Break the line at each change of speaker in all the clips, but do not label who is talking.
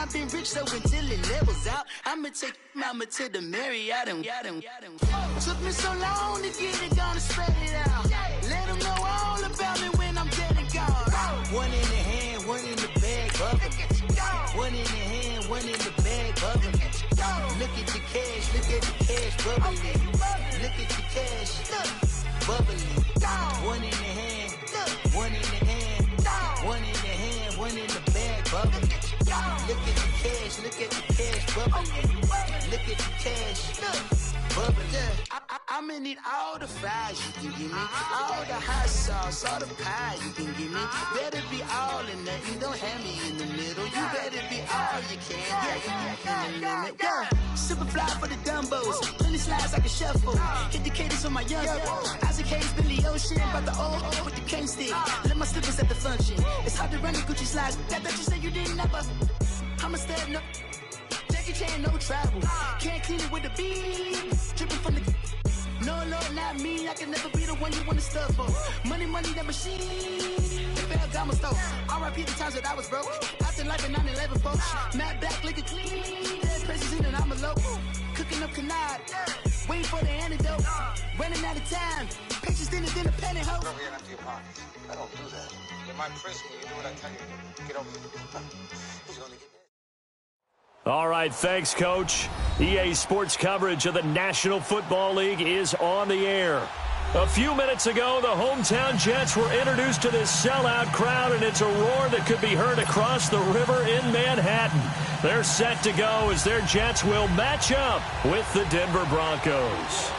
I've been rich, so until it levels out, I'ma take mama to the Marriott and took me so long to get it, gonna spread it out. Let them know all about me when I'm dead and gone. One in the hand, one in the bag, bubbling. One in the hand, one in the bag, bubbling. Look at the cash, bubbling. Look at the cash, bubbling. One in the hand, one in the hand, one in the hand, one in the bag, bubbling. Look at the cash, bubbling. Look at the cash, bubbling. I'ma need all the fries you can give me, all the hot sauce, all the pie you can give me. Better be all or nothing, don't have me in the middle. You better be all you can, in the limit. Yeah, super fly for the dumbos, plenty slides like a shuffle. Hit the cadence on my young Isaac Hayes, Billy Ocean, about the old with the cane stick. Let my slippers at the function. It's hard to run the Gucci slides. That bet you say you didn't never. I'ma step no. Jackie Chan, no travel. Can't clean it with the beat. Dripping from the. No, not me. I can never be the one you want to stuff for. Money, that machine. The bell got my stove. R.I.P. the times that I was broke. Acting like a 9/11 folks. Matte back, looking clean. Dead presses in and I'm a local. Cooking up canard. Waiting for the antidote. Running out of time. Patience thinner than a penny hoe.
Over here and empty your pockets. I don't do that. You're my prisoner. You do what I tell you to. Get over here. He's going to get.
All right, thanks, Coach. EA Sports coverage of the National Football League is on the air. A few minutes ago, the hometown Jets were introduced to this sellout crowd, and it's a roar that could be heard across the river in Manhattan. They're set to go as their Jets will match up with the Denver Broncos.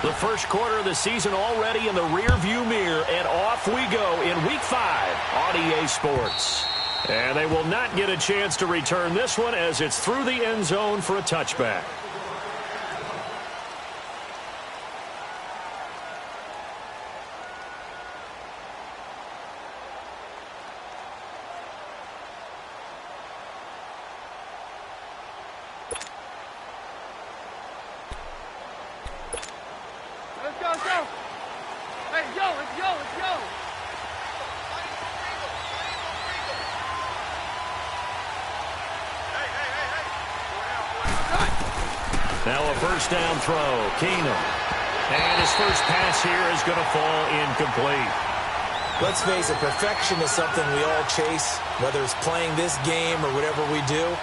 The first quarter of the season already in the rearview mirror, and off we go in Week 5 on EA Sports. And they will not get a chance to return this one as it's through the end zone for a touchback. Now a first down throw, Keenum. And his first pass here is going to fall incomplete.
Let's face it, perfection is something we all chase, whether it's playing this game or whatever we do.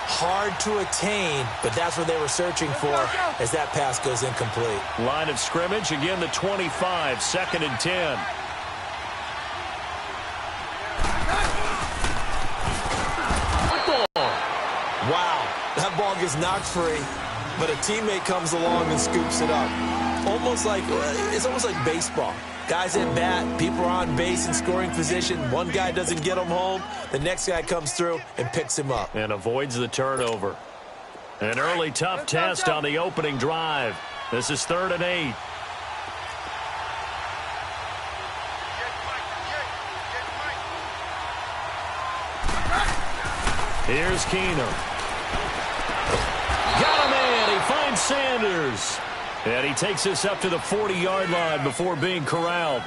Hard to attain, but that's what they were searching for as that pass goes incomplete.
Line of scrimmage, again the 25, 2nd and 10.
Wow, that ball gets knocked free, but a teammate comes along and scoops it up. It's almost like baseball. Guys at bat, people are on base in scoring position. One guy doesn't get him home. The next guy comes through and picks him up.
And avoids the turnover. An early tough test on the opening drive. This is 3rd and 8. Here's Keenum. Got him in. He finds Sanders. And he takes us up to the 40-yard line before being corralled.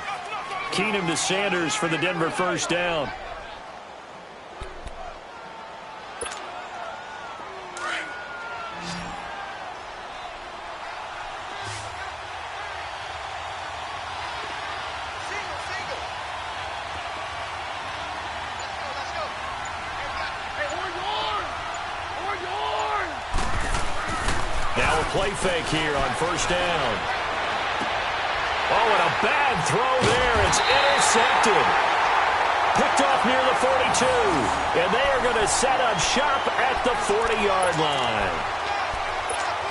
Keenum to Sanders for the Denver first down. Now a play fake here on first down. Oh, and a bad throw there. It's intercepted. Picked off near the 42. And they are going to set up shop at the 40-yard line.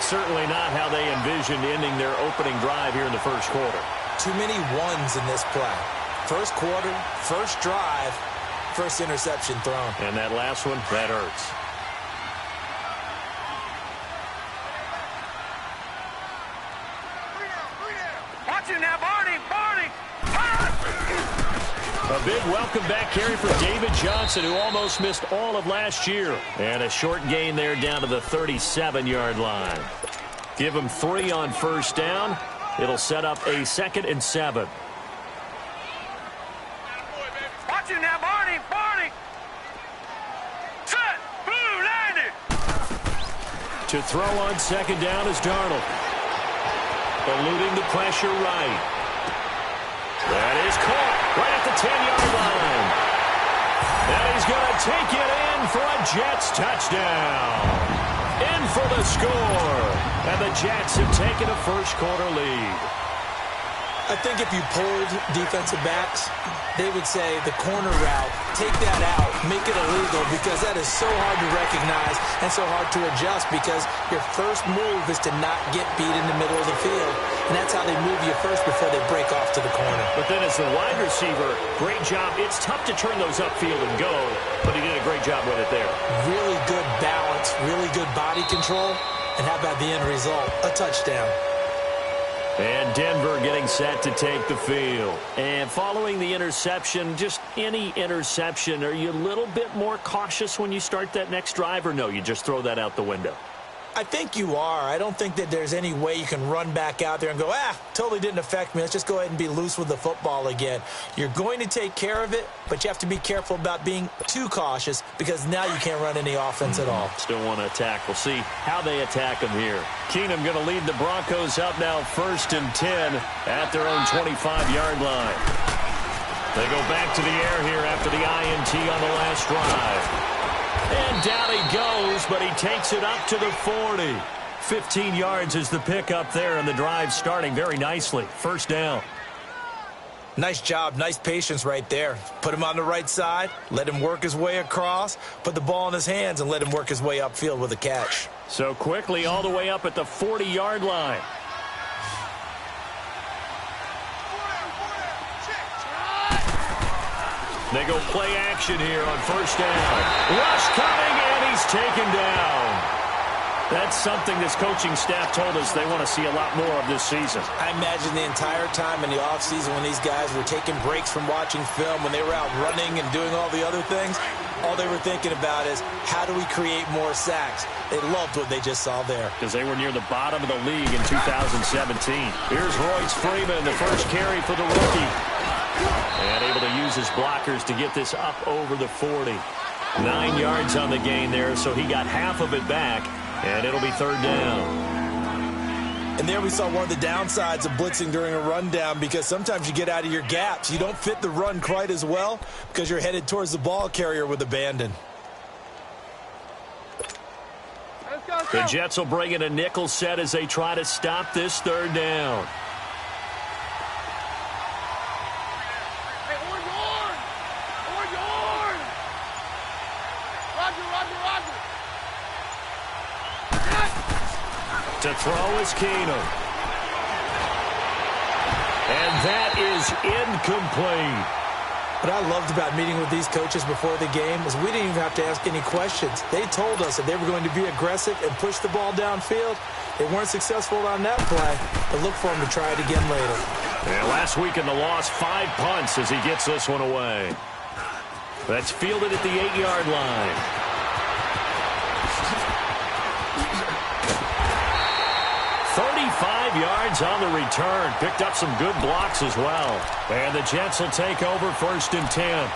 Certainly not how they envisioned ending their opening drive here in the first quarter.
Too many ones in this play. First quarter, first drive, first interception thrown.
And that last one, that hurts. A big welcome back carry for David Johnson, who almost missed all of last year. And a short gain there down to the 37-yard line. Give him 3 on first down. It'll set up a 2nd and 7.
Watch it now, Barney.
To throw on second down is Darnold. Eluding the pressure right. That is caught right at the 10-yard line. And he's going to take it in for a Jets touchdown. In for the score. And the Jets have taken a first-quarter lead.
I think if you polled defensive backs, they would say the corner route, take that out, make it illegal, because that is so hard to recognize and so hard to adjust, because your first move is to not get beat in the middle of the field. And that's how they move you first before they break off to the corner.
But then as the wide receiver, great job. It's tough to turn those upfield and go, but he did a great job with it there.
Really good balance, really good body control. And how about the end result? A touchdown.
And Denver getting set to take the field. And following the interception, just any interception, are you a little bit more cautious when you start that next drive, or no, you just throw that out the window?
I think you are. I don't think that there's any way you can run back out there and go, totally didn't affect me. Let's just go ahead and be loose with the football again. You're going to take care of it, but you have to be careful about being too cautious, because now you can't run any offense at all.
Still want to attack. We'll see how they attack them here. Keenum going to lead the Broncos up now 1st and 10 at their own 25-yard line. They go back to the air here after the INT on the last drive. And down he goes, but he takes it up to the 40. 15 yards is the pickup there, and the drive starting very nicely. First down.
Nice job, nice patience right there. Put him on the right side, let him work his way across, put the ball in his hands, and let him work his way upfield with a catch.
So quickly all the way up at the 40-yard line. They go play action here on first down. Rush coming, and he's taken down. That's something this coaching staff told us they want to see a lot more of this season.
I imagine the entire time in the offseason when these guys were taking breaks from watching film, when they were out running and doing all the other things, all they were thinking about is, how do we create more sacks? They loved what they just saw there.
Because they were near the bottom of the league in 2017. Here's Royce Freeman, the first carry for the rookie. And able to use his blockers to get this up over the 40. 9 yards on the gain there, so he got half of it back, and it'll be third down.
And there we saw one of the downsides of blitzing during a rundown, because sometimes you get out of your gaps. You don't fit the run quite as well because you're headed towards the ball carrier with abandon.
The Jets will bring in a nickel set as they try to stop this third down. To throw is Keenum. And that is incomplete.
What I loved about meeting with these coaches before the game is we didn't even have to ask any questions. They told us that they were going to be aggressive and push the ball downfield. They weren't successful on that play, but look for them to try it again later.
Yeah, last week in the loss, 5 punts as he gets this one away. That's fielded at the 8-yard line. Yards on the return. Picked up some good blocks as well. And the Jets will take over 1st and 10.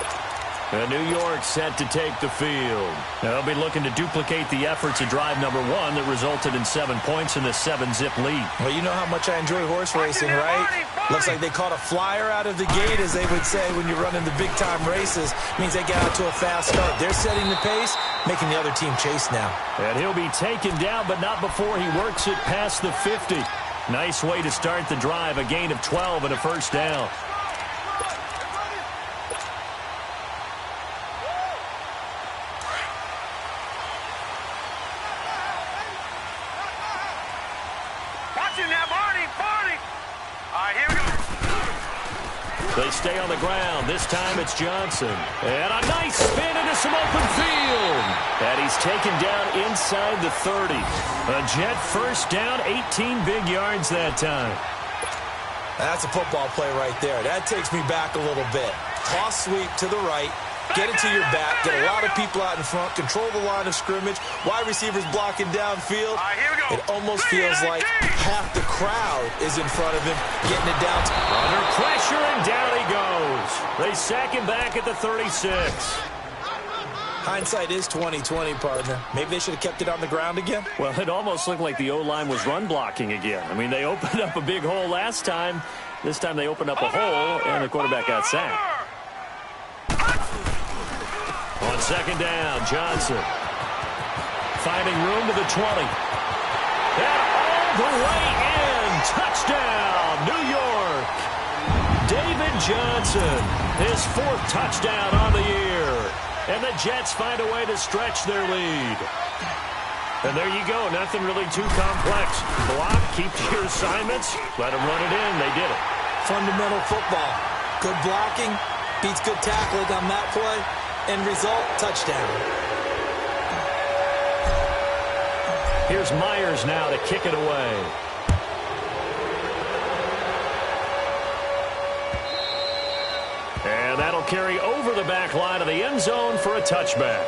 And New York set to take the field. They'll be looking to duplicate the efforts of drive number 1 that resulted in 7 points in the 7-zip lead.
Well, you know how much I enjoy horse racing, right? Looks like they caught a flyer out of the gate, as they would say when you're running the big-time races. Means they got out to a fast start. They're setting the pace, making the other team chase now.
And he'll be taken down, but not before he works it past the 50. Nice way to start the drive, a gain of 12 and a first down.
Watch it now, Barney! All right, here we go.
They stay on the ground. This time it's Johnson. And a nice spin into some open field. And he's taken down inside the 30. A Jet first down, 18 big yards that time.
That's a football play right there. That takes me back a little bit. Toss sweep to the right. Get it to your back. Get a lot of people out in front. Control the line of scrimmage. Wide receivers blocking downfield.
All right, here we go.
It almost feels like half the crowd is in front of him, getting it down.
Under pressure, and down he goes. They sack him back at the 36.
Hindsight is 20/20, partner. Maybe they should have kept it on the ground again.
Well, it almost looked like the O-line was run blocking again. I mean, they opened up a big hole last time. This time they opened up a hole, and the quarterback got sacked. On second down, Johnson finding room to the 20. And all the way in. Touchdown, New York. David Johnson, his 4th touchdown on the year. And the Jets find a way to stretch their lead. And there you go. Nothing really too complex. Block, keep to your assignments, let them run it in. They did it.
Fundamental football. Good blocking beats good tackling on that play. End result, touchdown.
Here's Myers now to kick it away. And that'll carry over the back line of the end zone for a touchback.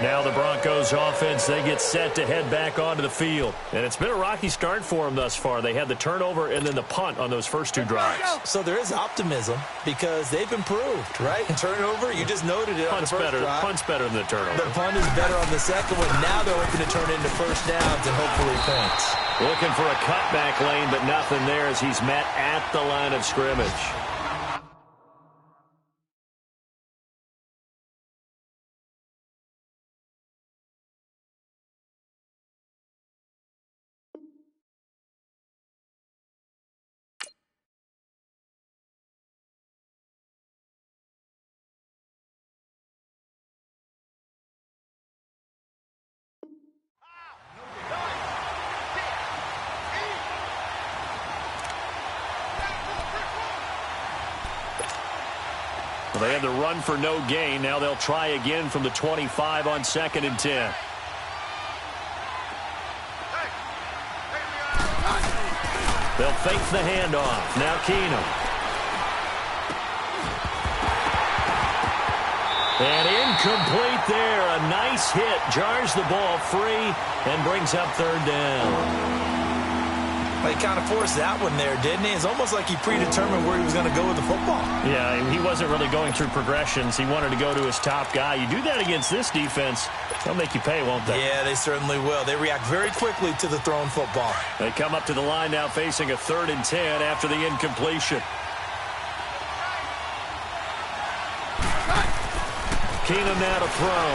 Now the Broncos offense, they get set to head back onto the field. And it's been a rocky start for them thus far. They had the turnover and then the punt on those first 2 drives.
So there is optimism because they've improved, right? Turnover, you just noted it on the first drive.
Punt's better than the turnover.
The punt is better on the second one. Now they're hoping to turn into first downs and hopefully points.
Looking for a cutback lane, but nothing there as he's met at the line of scrimmage. Well, they had the run for no gain. Now they'll try again from the 25 on 2nd and 10. They'll fake the handoff. Now Keenum. And incomplete there. A nice hit. Jars the ball free and brings up 3rd down.
Well, he kind of forced that one there, didn't he? It's almost like he predetermined where he was going to go with the football.
Yeah, he wasn't really going through progressions. He wanted to go to his top guy. You do that against this defense, they'll make you pay, won't they?
Yeah, they certainly will. They react very quickly to the thrown football.
They come up to the line now facing a 3rd and 10 after the incompletion. Keenum now to throw.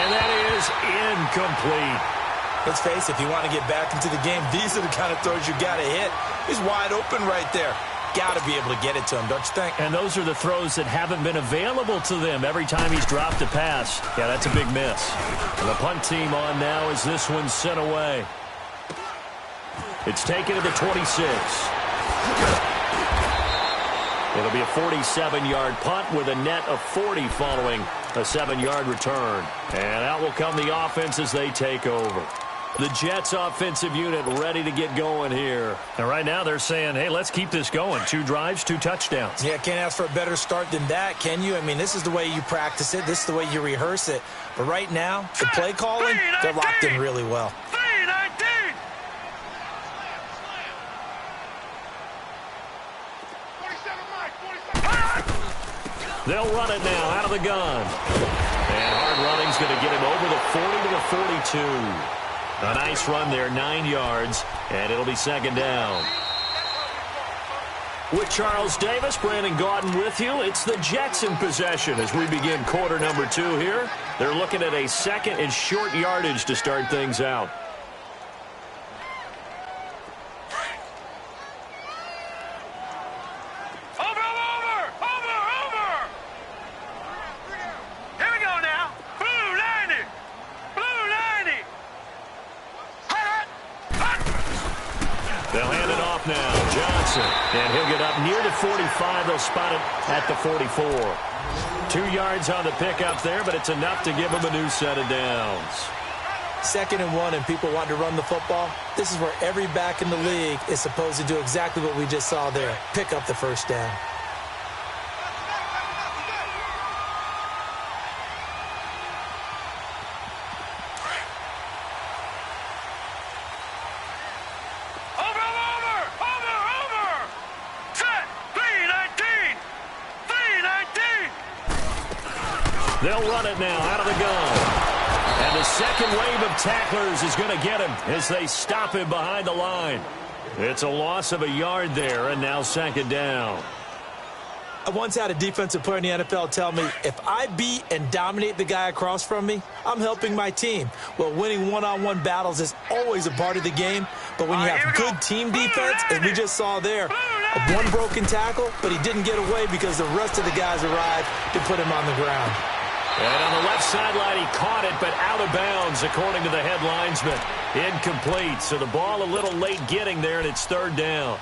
And that is incomplete.
Let's face it, if you want to get back into the game, these are the kind of throws you got to hit. He's wide open right there. Got to be able to get it to him, don't you think?
And those are the throws that haven't been available to them every time he's dropped a pass. Yeah, that's a big miss. And the punt team on now as this one's sent away. It's taken to the 26. It'll be a 47-yard punt with a net of 40 following a 7-yard return. And out will come the offense as they take over. The Jets offensive unit ready to get going here. And right now they're saying, hey, let's keep this going. 2 drives, 2 touchdowns.
Yeah, can't ask for a better start than that, can you? I mean, this is the way you practice it. This is the way you rehearse it. But right now, the play calling, they're locked in really well.
They'll run it now out of the gun. And hard running's going to get him over the 40 to the 42. A nice run there, 9 yards, and it'll be 2nd down. With Charles Davis, Brandon Gaudin with you. It's the Jets in possession as we begin quarter number 2 here. They're looking at a 2nd and short yardage to start things out. And he'll get up near the 45. They'll spot it at the 44. 2 yards on the pickup there, but it's enough to give him a new set of downs.
2nd and 1, and people want to run the football. This is where every back in the league is supposed to do exactly what we just saw there. Pick up the first down.
They'll run it now out of the gun. And the second wave of tacklers is going to get him as they stop him behind the line. It's a loss of a yard there, and now second down.
I once had a defensive player in the NFL tell me, if I beat and dominate the guy across from me, I'm helping my team. Well, winning one-on-one battles is always a part of the game, but when you have good team defense, as we just saw there, one broken tackle, but he didn't get away because the rest of the guys arrived to put him on the ground.
And on the left sideline, he caught it, but out of bounds, according to the head linesman. Incomplete, so the ball a little late getting there, and it's third down.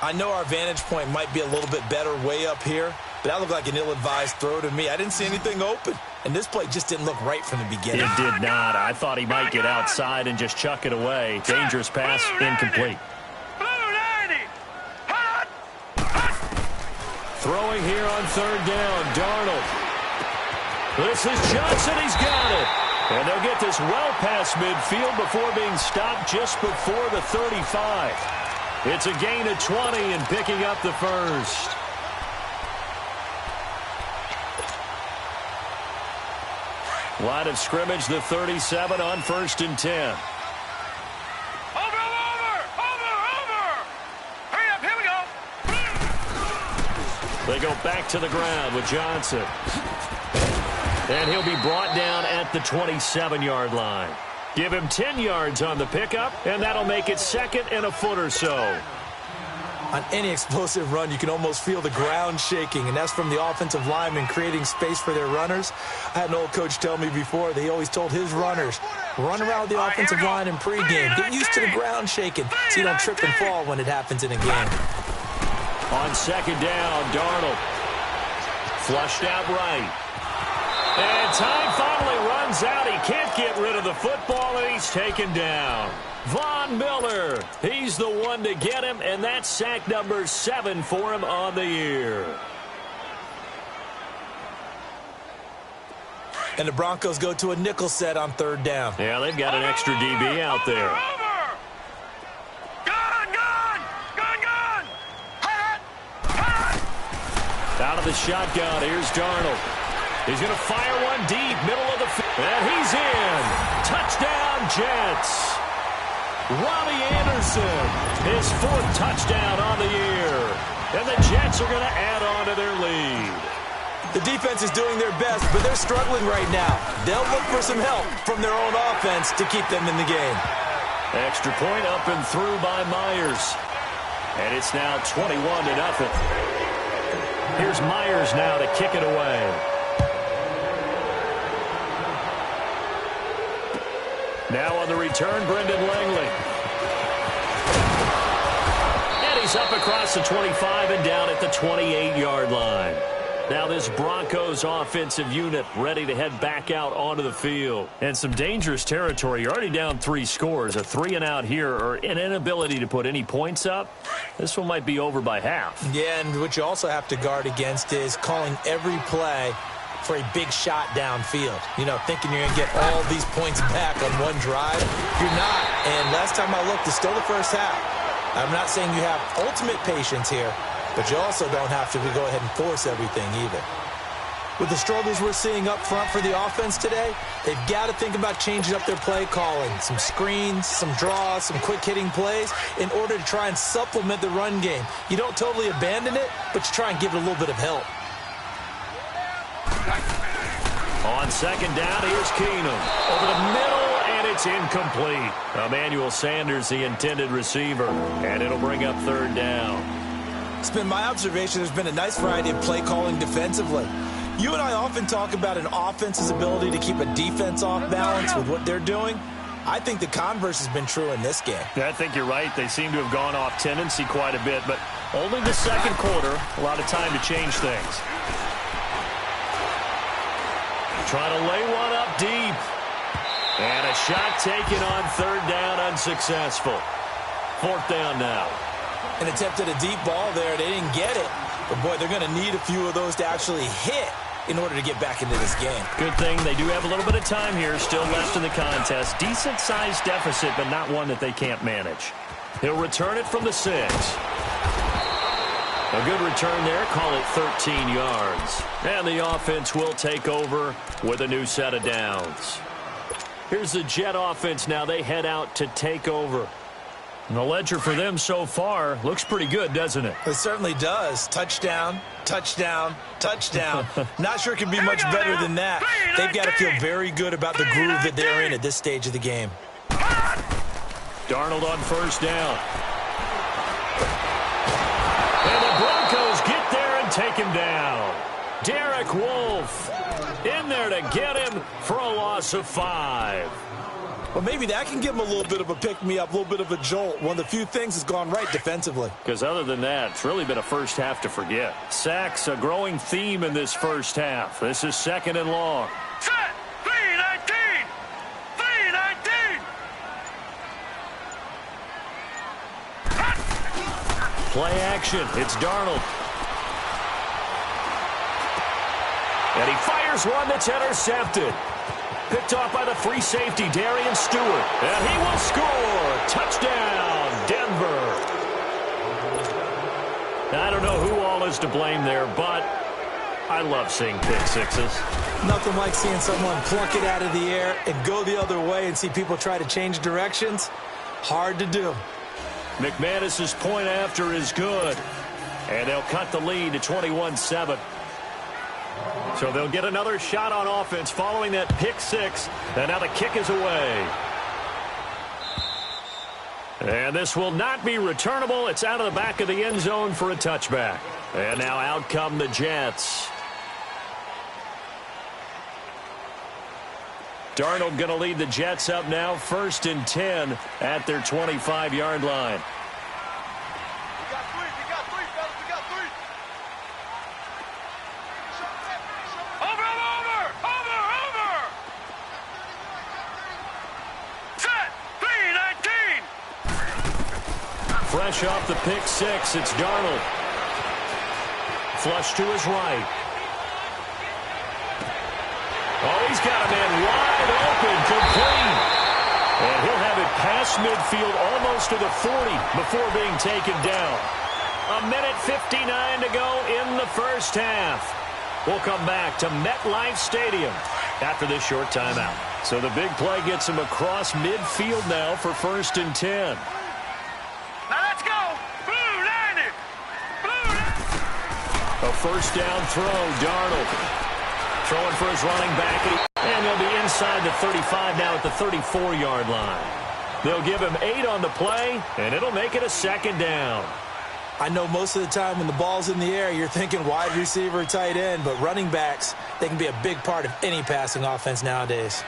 I know our vantage point might be a little bit better way up here, but that looked like an ill-advised throw to me. I didn't see anything open, and this play just didn't look right from the beginning.
It did not. I thought he might get outside and just chuck it away. Dangerous pass, incomplete. Throwing here on third down, Darnold. This is Johnson. He's got it. And they'll get this well past midfield before being stopped just before the 35. It's a gain of 20 and picking up the first. Line of scrimmage, the 37 on 1st and 10.
Over! Hurry up, here we go!
They go back to the ground with Johnson. And he'll be brought down at the 27-yard line. Give him 10 yards on the pickup, and that'll make it second and a foot or so.
On any explosive run, you can almost feel the ground shaking, and that's from the offensive linemen creating space for their runners. I had an old coach tell me before, they always told his runners, run around the offensive line in pregame. Get used to the ground shaking so you don't trip and fall when it happens in a game.
On second down, Darnold. Flushed out right. And time finally runs out. He can't get rid of the football, and he's taken down. Von Miller, he's the one to get him, and that's sack number 7 for him on the year.
And the Broncos go to a nickel set on third down.
Yeah, they've got an extra DB out there. Out of the shotgun, here's Darnold. He's going to fire one deep, middle of the field, and he's in. Touchdown, Jets. Robbie Anderson, his 4th touchdown on the year. And the Jets are going to add on to their lead.
The defense is doing their best, but they're struggling right now. They'll look for some help from their own offense to keep them in the game.
Extra point up and through by Myers. And it's now 21-0. Here's Myers now to kick it away. Now on the return, Brendan Langley. And he's up across the 25 and down at the 28-yard line. Now this Broncos offensive unit ready to head back out onto the field. And some dangerous territory. You're already down 3 scores. A 3-and-out here or an inability to put any points up. This one might be over by half.
Yeah, and what you also have to guard against is calling every play for a big shot downfield. You know, thinking you're going to get all these points back on one drive. You're not. And last time I looked, it's still the first half. I'm not saying you have ultimate patience here, but you also don't have to go ahead and force everything either. With the struggles we're seeing up front for the offense today, they've got to think about changing up their play calling. Some screens, some draws, some quick-hitting plays in order to try and supplement the run game. You don't totally abandon it, but you try and give it a little bit of help.
On second down, here's Keenum. Over the middle, and it's incomplete. Emmanuel Sanders, the intended receiver, and it'll bring up third down.
It's been my observation there's been a nice variety of play calling defensively. You and I often talk about an offense's ability to keep a defense off balance with what they're doing. I think the converse has been true in this game.
I think you're right. They seem to have gone off tendency quite a bit, but only the second quarter, a lot of time to change things. Trying to lay one up deep. And a shot taken on third down, unsuccessful. 4th down now.
An attempt at a deep ball there. They didn't get it. But, boy, they're going to need a few of those to actually hit in order to get back into this game.
Good thing they do have a little bit of time here still left in the contest. Decent-sized deficit, but not one that they can't manage. He'll return it from the 6. A good return there, call it 13 yards. And the offense will take over with a new set of downs. Here's the Jet offense now. They head out to take over. And the ledger for them so far looks pretty good, doesn't it?
It certainly does. Touchdown, touchdown, touchdown. Not sure it can be much better than that. They've got to feel very good about the groove that they're in at this stage of the game.
Darnold on first down. And the Broncos get there and take him down. Derek Wolfe in there to get him for a loss of 5.
Well, maybe that can give him a little bit of a pick-me-up, a little bit of a jolt. One of the few things has gone right defensively.
Because other than that, it's really been a first half to forget. Sacks, a growing theme in this first half. This is 2nd and long.
Set! 3-19! 3-19!
Play action. It's Darnold. And he fires one that's intercepted. Picked off by the free safety, Darian Stewart. And he will score. Touchdown, Denver. I don't know who all is to blame there, but I love seeing pick sixes.
Nothing like seeing someone pluck it out of the air and go the other way and see people try to change directions. Hard to do.
McManus's point after is good. And they'll cut the lead to 21-7. So they'll get another shot on offense following that pick six. And now the kick is away. And this will not be returnable. It's out of the back of the end zone for a touchback. And now out come the Jets. Darnold going to lead the Jets up now, 1st and 10 at their 25-yard line. Fresh off the pick six, it's Darnold. Flush to his right. Oh, he's got a man wide open, complete. And he'll have it past midfield almost to the 40 before being taken down. 1:59 to go in the first half. We'll come back to MetLife Stadium after this short timeout. So the big play gets him across midfield now for 1st and 10. A first down throw, Darnold. Throwing for his running back. And he'll be inside the 35 now at the 34-yard line. They'll give him 8 on the play, and it'll make it a 2nd down.
I know most of the time when the ball's in the air, you're thinking wide receiver, tight end, but running backs, they can be a big part of any passing offense nowadays.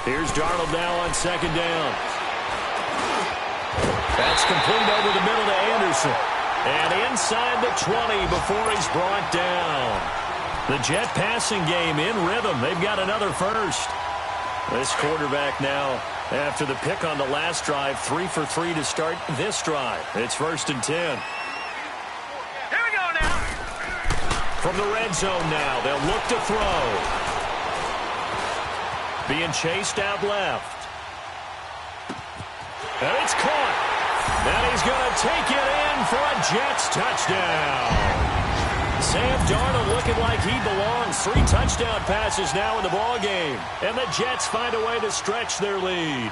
Here's Darnold now on 2nd down. That's complete over the middle to Anderson. And inside the 20 before he's brought down. The Jet passing game in rhythm. They've got another first. This quarterback now, after the pick on the last drive, 3 for 3 to start this drive. It's 1st and 10.
Here we go now.
From the red zone now, they'll look to throw. Being chased out left. And it's caught. And he's going to take it in for a Jets touchdown. Sam Darnold looking like he belongs. 3 touchdown passes now in the ballgame. And the Jets find a way to stretch their lead.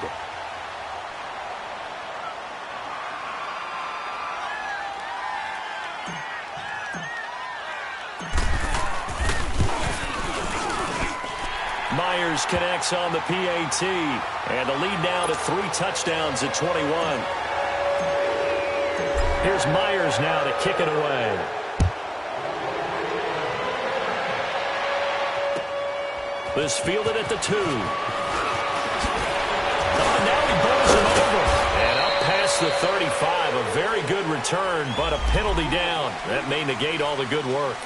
Myers connects on the PAT. And the lead now to 3 touchdowns at 21. Here's Myers now to kick it away. This fielded at the 2. Oh, now he bowls him over. And up past the 35. A very good return, but a penalty down. That may negate all the good work.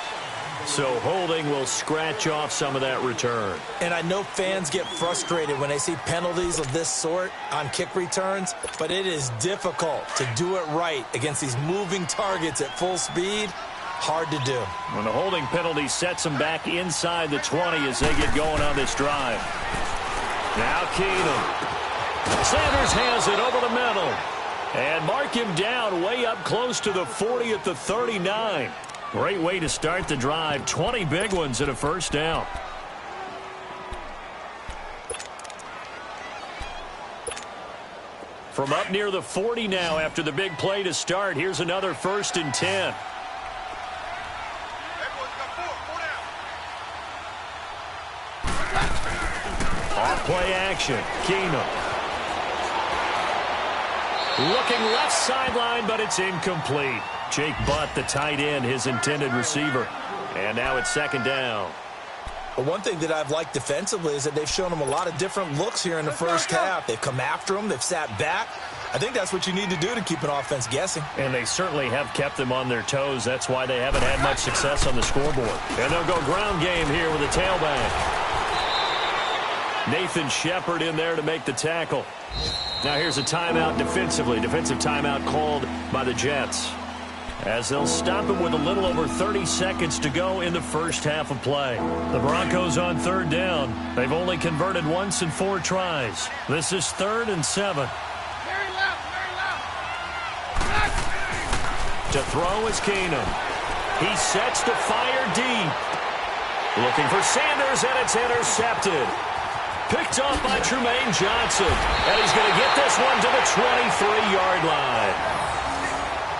So holding will scratch off some of that return.
And I know fans get frustrated when they see penalties of this sort on kick returns, but it is difficult to do it right against these moving targets at full speed. Hard to do.
When the holding penalty sets them back inside the 20 as they get going on this drive. Now Keenum. Sanders has it over the middle. And mark him down way up close to the 40 at the 39. Great way to start the drive. 20 big ones and a first down. From up near the 40 now after the big play to start. Here's another 1st and 10. Off play action. Keenum. Looking left sideline, but it's incomplete. Jake Butt, the tight end, his intended receiver. And now it's 2nd down.
But one thing that I've liked defensively is that they've shown him a lot of different looks here in the first half. They've come after him. They've sat back. I think that's what you need to do to keep an offense guessing.
And they certainly have kept them on their toes. That's why they haven't had much success on the scoreboard. And they'll go ground game here with a tailback. Nathan Shepard in there to make the tackle. Now here's a timeout defensively. Defensive timeout called by the Jets, as they'll stop him with a little over 30 seconds to go in the first half of play. The Broncos on 3rd down. They've only converted once in 4 tries. This is 3rd and 7. To throw is Keenum. He sets to fire deep. Looking for Sanders, and it's intercepted. Picked off by Trumaine Johnson. And he's going to get this one to the 23-yard line.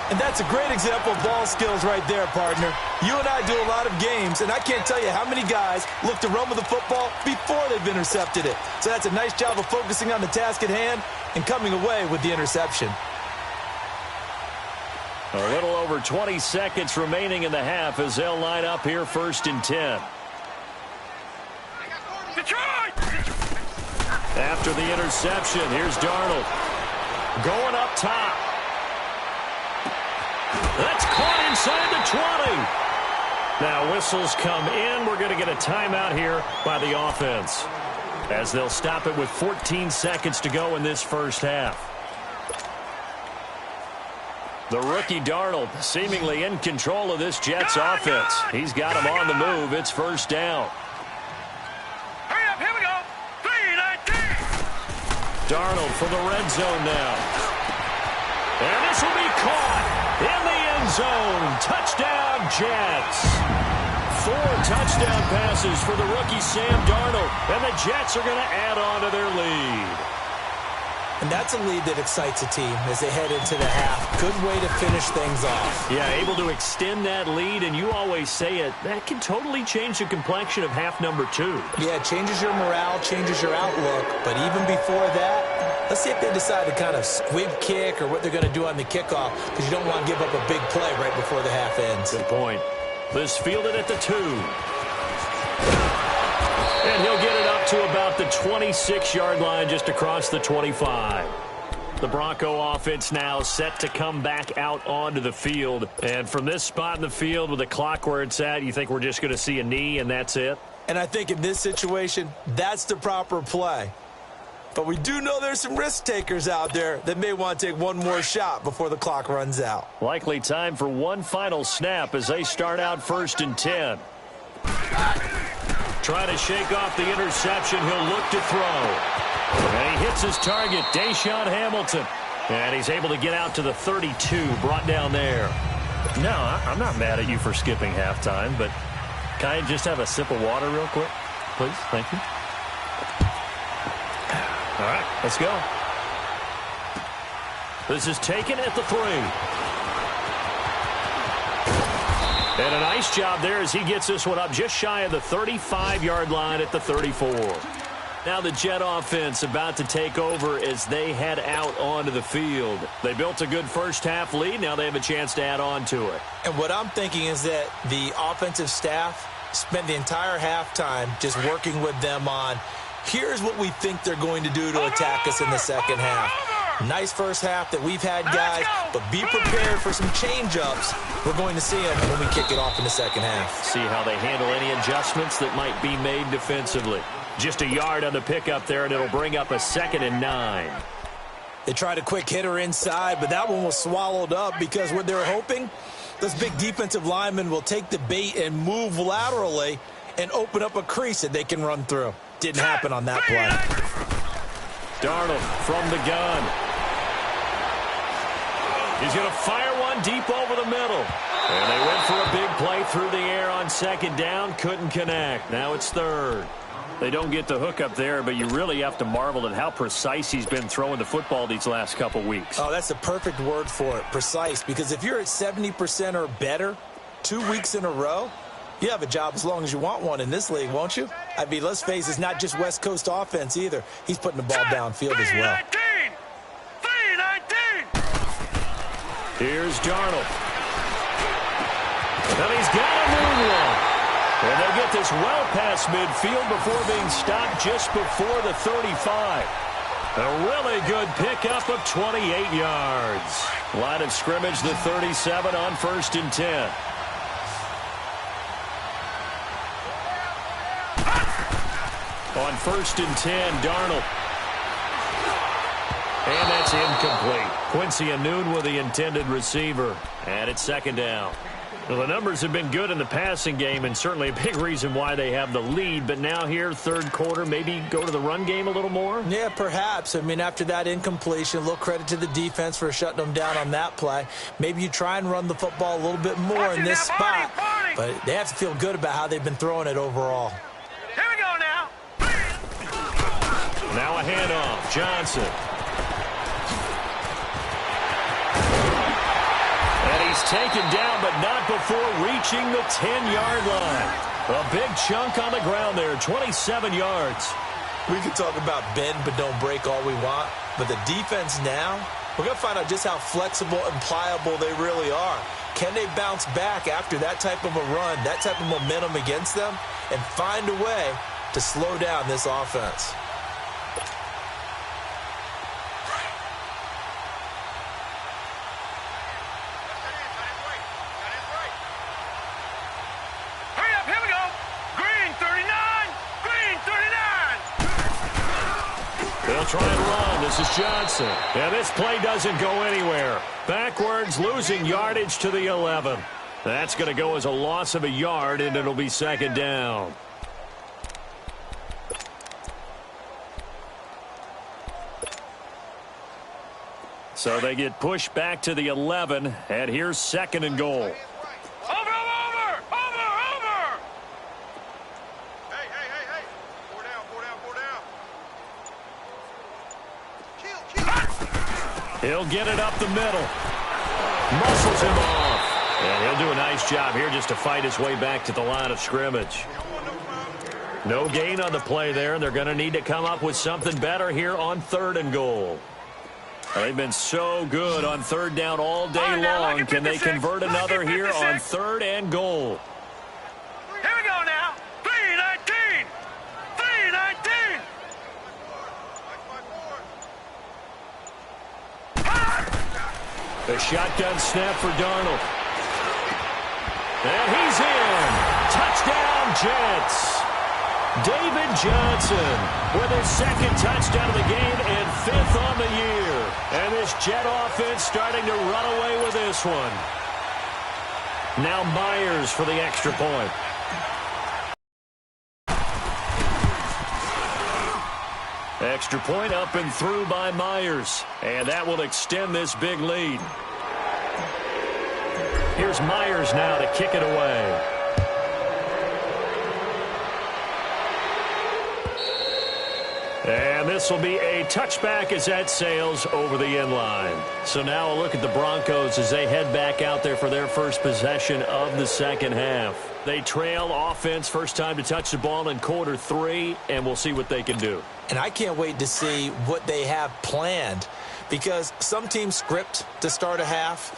And that's a great example of ball skills right there, partner. You and I do a lot of games, and I can't tell you how many guys look to run with the football before they've intercepted it. So that's a nice job of focusing on the task at hand and coming away with the interception.
A little over 20 seconds remaining in the half as they'll line up here 1st and 10.
Detroit!
After the interception, here's Darnold. Going up top. That's caught inside the 20. Now whistles come in. We're going to get a timeout here by the offense, as they'll stop it with 14 seconds to go in this first half. The rookie Darnold seemingly in control of this Jets offense. He's got him on the move. It's 1st down.
Hurry up, here we go. 3-19.
Darnold for the red zone now. And this will be caught in the end zone. Touchdown, Jets. 4 touchdown passes for the rookie Sam Darnold. And the Jets are going to add on to their lead.
And that's a lead that excites a team as they head into the half. Good way to finish things off.
Yeah, able to extend that lead, and you always say it, that can totally change the complexion of half number 2.
Yeah, it changes your morale, changes your outlook. But even before that, let's see if they decide to kind of squib kick or what they're going to do on the kickoff, because you don't want to give up a big play right before the half ends.
Good point. This fielded at the 2. And he'll get it up to about the 26-yard line, just across the 25. The Bronco offense now set to come back out onto the field. And from this spot in the field with the clock where it's at, you think we're just going to see a knee and that's it?
And I think in this situation, that's the proper play. But we do know there's some risk takers out there that may want to take one more shot before the clock runs out.
Likely time for one final snap as they start out 1st and 10. Trying to shake off the interception. He'll look to throw. And he hits his target, Deshaun Hamilton. And he's able to get out to the 32, brought down there. No, I'm not mad at you for skipping halftime, but can I just have a sip of water real quick? Please, thank you. All right, let's go. This is taken at the 3. And a nice job there as he gets this one up just shy of the 35-yard line at the 34. Now the Jet offense about to take over as they head out onto the field. They built a good first half lead. Now they have a chance to add on to it.
And what I'm thinking is that the offensive staff spent the entire halftime just working with them on, here's what we think they're going to do to attack us in the second half. Nice first half that we've had, guys, but be prepared for some change-ups. We're going to see them when we kick it off in the second half.
See how they handle any adjustments that might be made defensively. Just a yard on the pickup there, and it'll bring up a 2nd and 9.
They tried a quick hitter inside, but that one was swallowed up because what they're hoping, those big defensive linemen will take the bait and move laterally and open up a crease that they can run through. Didn't happen on that play.
Darnold from the gun. He's going to fire one deep over the middle. And they went for a big play through the air on second down. Couldn't connect. Now it's third. They don't get the hook up there, but you really have to marvel at how precise he's been throwing the football these last couple weeks.
Oh, that's the perfect word for it, precise. Because if you're at 70% or better 2 weeks in a row, you have a job as long as you want one in this league, won't you? I mean, let's face it, it's not just West Coast offense either. He's putting the ball downfield as well.
3-19!
Here's Darnold. And he's got a moonwalk. And they get this well past midfield before being stopped just before the 35. A really good pickup of 28 yards. Line of scrimmage, the 37 on 1st and 10. On 1st and 10, Darnold. And that's incomplete. Quincy Anoon with the intended receiver. And it's 2nd down. Well, the numbers have been good in the passing game, and certainly a big reason why they have the lead. But now here, third quarter, maybe go to the run game a little more?
Yeah, perhaps. I mean, after that incompletion, a little credit to the defense for shutting them down on that play. Maybe you try and run the football a little bit more in this spot. But they have to feel good about how they've been throwing it overall.
Here we go now.
Now a handoff. Johnson. And he's taken down, but not before reaching the 10-yard line. A big chunk on the ground there, 27 yards.
We can talk about bend but don't break all we want, but the defense now, we're going to find out just how flexible and pliable they really are. Can they bounce back after that type of a run, that type of momentum against them, and find a way to slow down this offense?
They'll try and run. This is Johnson. And this play doesn't go anywhere. Backwards, losing yardage to the 11. That's going to go as a loss of a yard, and it'll be 2nd down. So they get pushed back to the 11, and here's 2nd and goal. He'll get it up the middle. Muscles him off. And he'll do a nice job here just to fight his way back to the line of scrimmage. No gain on the play there, and they're going to need to come up with something better here on 3rd and goal. They've been so good on 3rd down all day long. Can they convert another here on 3rd and goal?
Here we go now. 3-19. 3-19.
The shotgun snap for Darnold. And he's in. Touchdown, Jets. David Johnson with his 2nd touchdown of the game and 5th on the year. And this Jet offense starting to run away with this one. Now Myers for the extra point. Extra point up and through by Myers. And that will extend this big lead. Here's Myers now to kick it away. And this will be a touchback as that sails over the end line. So now a look at the Broncos as they head back out there for their first possession of the 2nd half. They trail offense, first time to touch the ball in quarter 3, and we'll see what they can do.
And I can't wait to see what they have planned, because some teams script to start a half.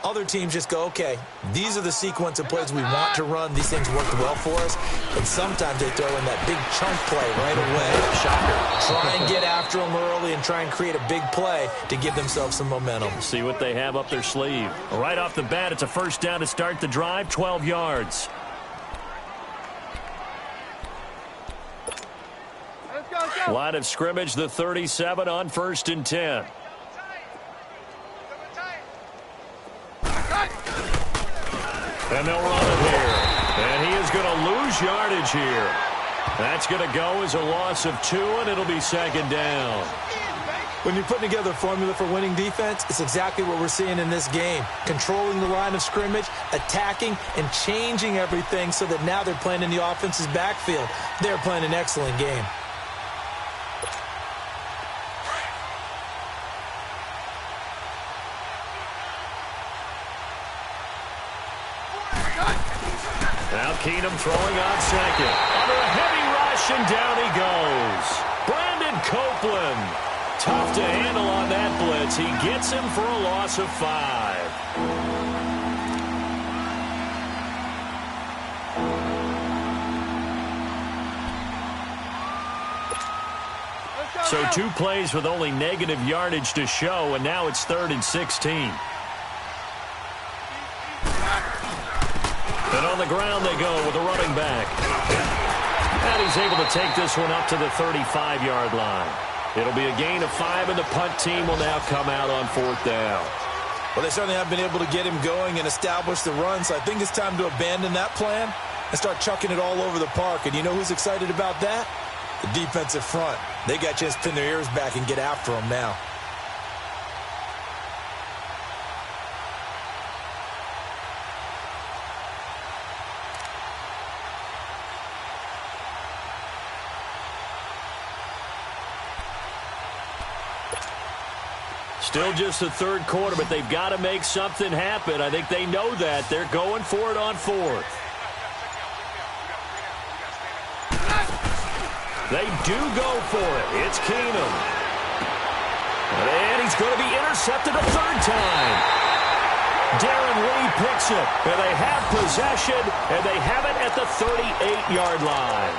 Other teams just go, okay, these are the sequence of plays we want to run. These things work well for us. And sometimes they throw in that big chunk play right away. Shocker. Try and get after them early and try and create a big play to give themselves some momentum.
See what they have up their sleeve. Right off the bat, it's a first down to start the drive, 12 yards. Line of scrimmage, the 37 on 1st and 10. And they'll run it here. And he is going to lose yardage here. That's going to go as a loss of 2, and it'll be 2nd down.
When you're putting together a formula for winning defense, it's exactly what we're seeing in this game. Controlling the line of scrimmage, attacking, and changing everything so that now they're playing in the offense's backfield. They're playing an excellent game.
Now Keenum throwing on second. Under a heavy rush, and down he goes. Brandon Copeland. Tough to handle on that blitz. He gets him for a loss of 5. So 2 plays with only negative yardage to show, and now it's 3rd and 16. And on the ground they go with a running back. And he's able to take this one up to the 35-yard line. It'll be a gain of 5, and the punt team will now come out on 4th down.
Well, they certainly have been able to get him going and establish the run, so I think it's time to abandon that plan and start chucking it all over the park. And you know who's excited about that? The defensive front. They got a chance to pin their ears back and get after him now.
Still just the 3rd quarter, but they've got to make something happen. I think they know that. They're going for it on 4th. They do go for it. It's Keenum. And he's going to be intercepted a 3rd time. Darren Lee picks it. And they have possession, and they have it at the 38-yard line.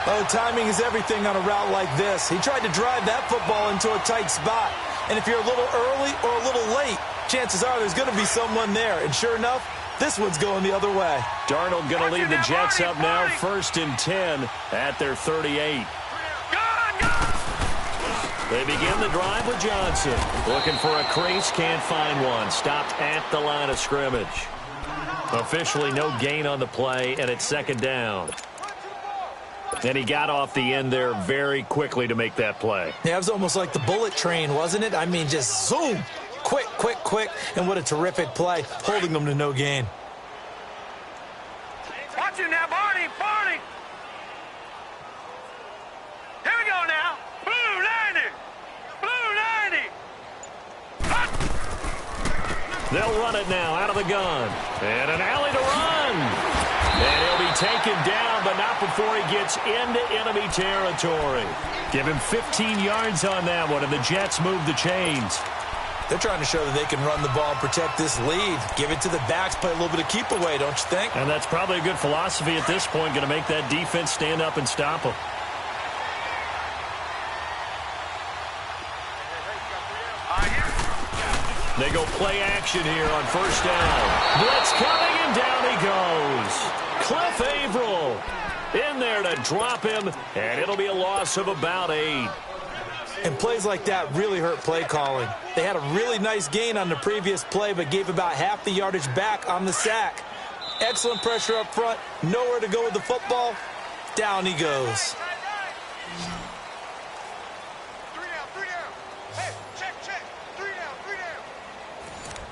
Oh, timing is everything on a route like this. He tried to drive that football into a tight spot. And if you're a little early or a little late, chances are there's going to be someone there. And sure enough, this one's going the other way.
Darnold going to lead the Jets up now, 1st and 10 at their 38. They begin the drive with Johnson. Looking for a crease, can't find one. Stopped at the line of scrimmage. Officially no gain on the play, and it's 2nd down. And he got off the end there very quickly to make that play.
Yeah, it was almost like the bullet train, wasn't it? I mean, just zoom. Quick, quick, quick. And what a terrific play, holding them to no gain.
Watch him now, Barney. Barney. Here we go now. Blue 90. Blue 90.
They'll run it now out of the gun. And an alley to run. And he'll be taken down, but not before he gets into enemy territory. Give him 15 yards on that one, and the Jets move the chains.
They're trying to show that they can run the ball and protect this lead. Give it to the backs, play a little bit of keep away, don't you think?
And that's probably a good philosophy at this point, going to make that defense stand up and stop them. They go play action here on 1st down. Blitz coming, and down he goes. Cliff Averill in there to drop him, and it'll be a loss of about 8.
And plays like that really hurt play calling. They had a really nice gain on the previous play, but gave about half the yardage back on the sack. Excellent pressure up front, nowhere to go with the football. Down he goes.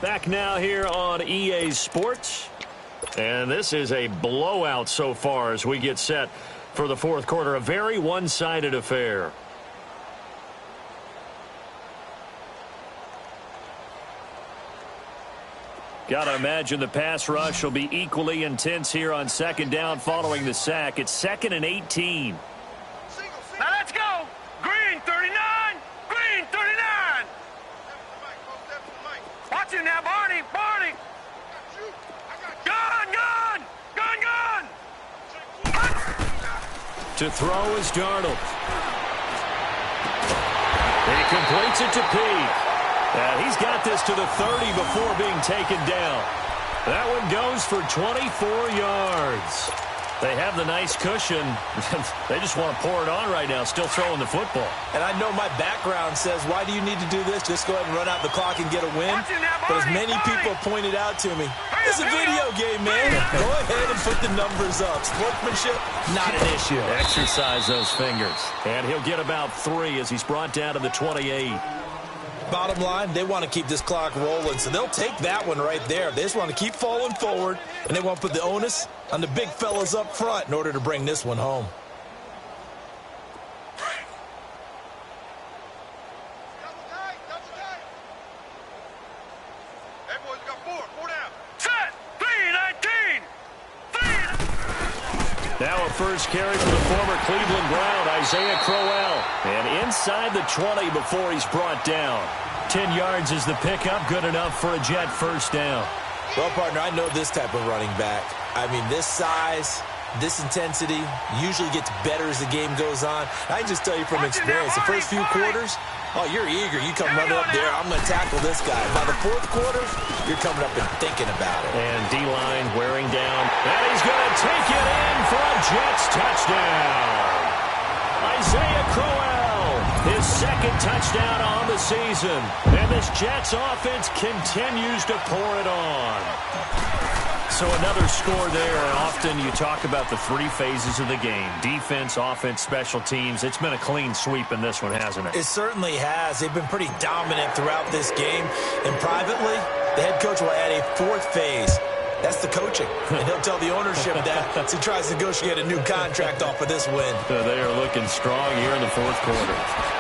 Back now here on EA Sports. And this is a blowout so far as we get set for the 4th quarter. A very one-sided affair. Got to imagine the pass rush will be equally intense here on 2nd down following the sack. It's 2nd and 18.
Now let's go. Green 39. Green 39. Watch him now, Barney. Barney. Gun, gun. Gun, gun.
To throw is Darnold. He completes it to Pete. And he's got this to the 30 before being taken down. That one goes for 24 yards. They have the nice cushion. They just want to pour it on right now, still throwing the football.
And I know my background says, why do you need to do this? Just go ahead and run out the clock and get a win. But as many people pointed out to me, it's a video game, man. Go ahead and put the numbers up. Sportsmanship, not an issue.
Exercise those fingers. And he'll get about 3 as he's brought down to the 28.
Bottom line, they want to keep this clock rolling, so they'll take that one right there. They just want to keep falling forward, and they want to put the onus on the big fellas up front in order to bring this one home.
Now a first carry for the former Cleveland Brown, Isaiah Crowell. And inside the 20 before he's brought down. 10 yards is the pickup, good enough for a Jet first down.
Well, partner, I know this type of running back. I mean, this size, this intensity usually gets better as the game goes on. I can just tell you from experience, the first few quarters, oh, you're eager. You come running up there, I'm going to tackle this guy. By the fourth quarter, you're coming up and thinking about it.
And D-line wearing down. And he's going to take it in for a Jets touchdown. Isaiah Crowell, his second touchdown on the season. And this Jets offense continues to pour it on. So another score there. Often you talk about the 3 phases of the game. Defense, offense, special teams. It's been a clean sweep in this one, hasn't it?
It certainly has. They've been pretty dominant throughout this game. And privately, the head coach will add a 4th phase. That's the coaching. And he'll tell the ownership that as he tries to negotiate a new contract off of this win.
They are looking strong here in the 4th quarter.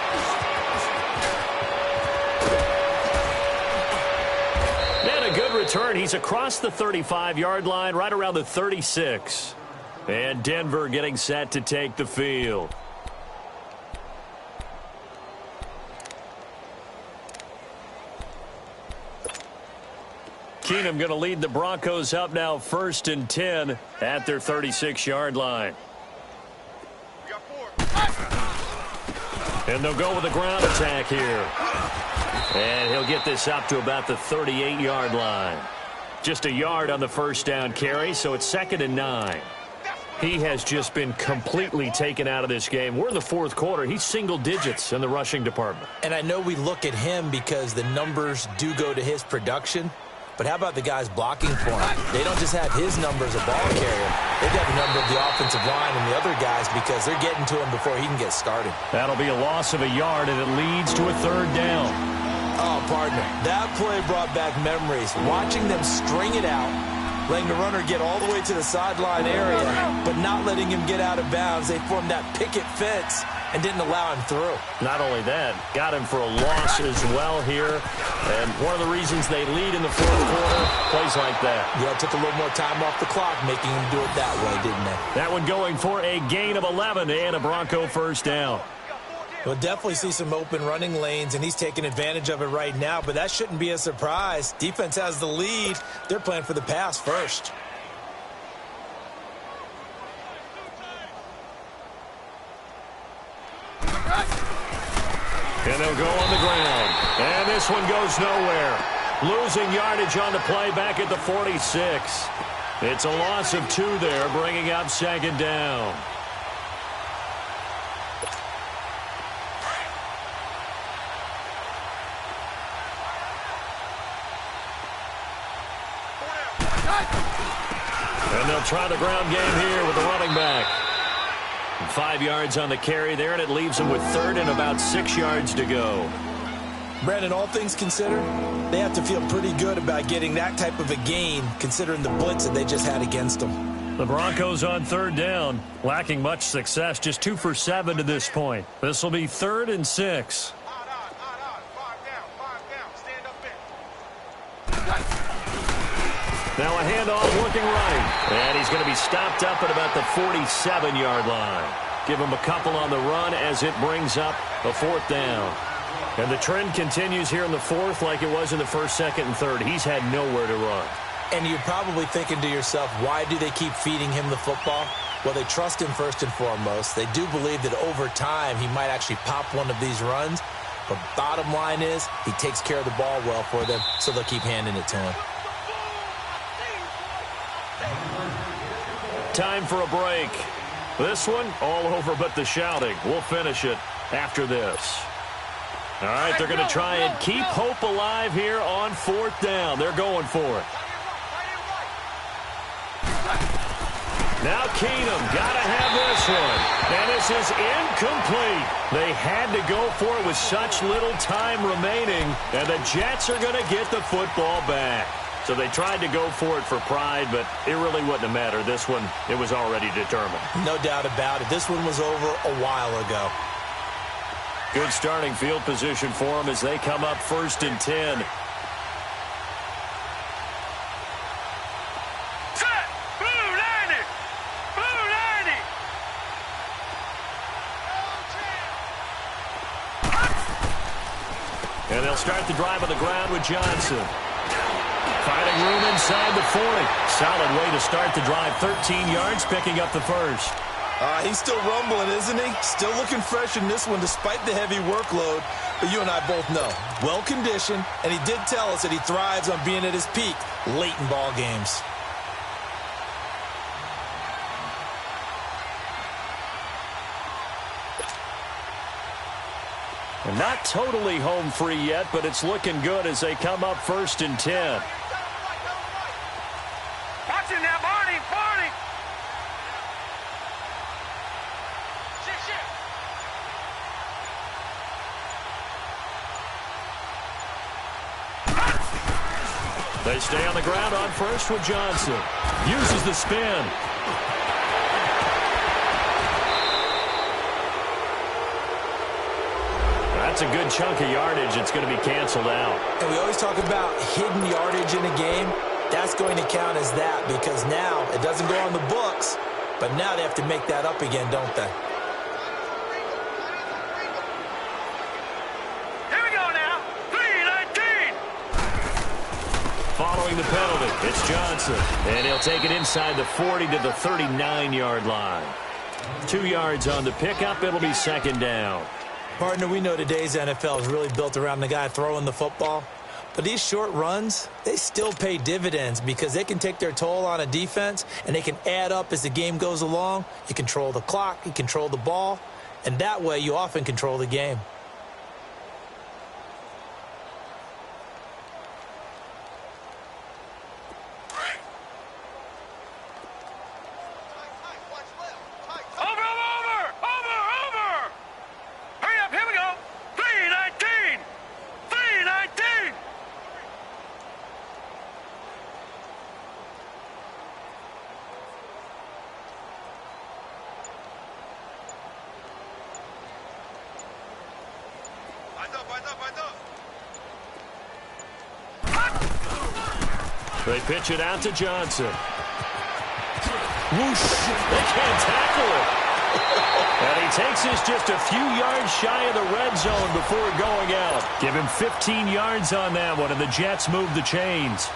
Good return. He's across the 35-yard line, right around the 36. And Denver getting set to take the field. Keenum going to lead the Broncos up now 1st and 10 at their 36-yard line. And they'll go with a ground attack here. And he'll get this up to about the 38-yard line. Just a yard on the first down carry, so it's 2nd and 9. He has just been completely taken out of this game. We're in the 4th quarter. He's single digits in the rushing department.
And I know we look at him because the numbers do go to his production. But how about the guys blocking for him? They don't just have his number as a ball carrier. They've got the number of the offensive line and the other guys because they're getting to him before he can get started.
That'll be a loss of a yard, and it leads to a 3rd down.
Oh, partner, that play brought back memories. Watching them string it out, letting the runner get all the way to the sideline area, but not letting him get out of bounds. They formed that picket fence and didn't allow him through.
Not only that, got him for a loss as well here. And one of the reasons they lead in the 4th quarter, plays like that.
Yeah, it took a little more time off the clock, making him do it that way, didn't they?
That one going for a gain of 11 and a Bronco first down.
We'll definitely see some open running lanes, and he's taking advantage of it right now, but that shouldn't be a surprise. Defense has the lead. They're playing for the pass first.
And they'll go on the ground. And this one goes nowhere. Losing yardage on the play back at the 46. It's a loss of 2 there, bringing up 2nd down. And they'll try the ground game here with the running back. 5 yards on the carry there, and it leaves them with 3rd and about 6 yards to go.
Brandon, all things considered, they have to feel pretty good about getting that type of a gain, considering the blitz that they just had against them.
The Broncos on 3rd down, lacking much success, just 2 for 7 to this point. This will be 3rd and 6. Now a handoff working right. And he's going to be stopped up at about the 47-yard line. Give him a couple on the run as it brings up a 4th down. And the trend continues here in the 4th like it was in the 1st, 2nd, and 3rd. He's had nowhere to run.
And you're probably thinking to yourself, why do they keep feeding him the football? Well, they trust him first and foremost. They do believe that over time he might actually pop one of these runs. But bottom line is he takes care of the ball well for them, so they'll keep handing it to him.
Time for a break. This one, all over but the shouting. We'll finish it after this. All right, they're going to try and keep hope alive here on 4th down. They're going for it. Now Keenum, got to have this one. And this is incomplete. They had to go for it with such little time remaining, and the Jets are going to get the football back. So they tried to go for it for pride, but it really wouldn't have mattered. This one, it was already determined.
No doubt about it. This one was over a while ago.
Good starting field position for them as they come up 1st and 10. And they'll start the drive on the ground with Johnson. Finding room inside the 40. Solid way to start the drive. 13 yards, picking up the first.
He's still rumbling, isn't he? Still looking fresh in this one despite the heavy workload. But you and I both know, well-conditioned, and he did tell us that he thrives on being at his peak late in ball games.
And not totally home free yet, but it's looking good as they come up 1st and 10.
Watch him now, Barney, Barney.
They stay on the ground on first with Johnson. Uses the spin. That's a good chunk of yardage. It's going to be canceled out.
And we always talk about hidden yardage in a game. That's going to count as that because now it doesn't go on the books, but now they have to make that up again, don't they?
Here we go now. 3-19.
Following the penalty, it's Johnson. And he'll take it inside the 40 to the 39-yard line. 2 yards on the pickup. It'll be 2nd down.
Partner, we know today's NFL is really built around the guy throwing the football. But these short runs, they still pay dividends because they can take their toll on a defense and they can add up as the game goes along. You control the clock, you control the ball, and that way you often control the game.
They pitch it out to Johnson. Whoosh! They can't tackle it. And he takes this just a few yards shy of the red zone before going out. Give him 15 yards on that one, and the Jets move the chains.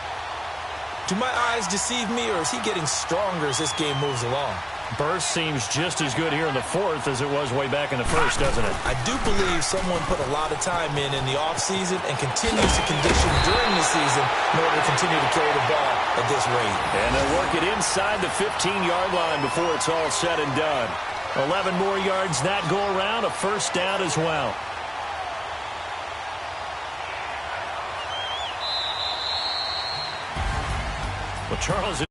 Do my eyes deceive me, or is he getting stronger as this game moves along?
Burst seems just as good here in the 4th as it was way back in the 1st, doesn't it?
I do believe someone put a lot of time in the offseason and continues to condition during the season in order to continue to carry the ball at this rate.
And they'll work it inside the 15-yard line before it's all said and done. 11 more yards that go around, a 1st down as well. Well, Charles,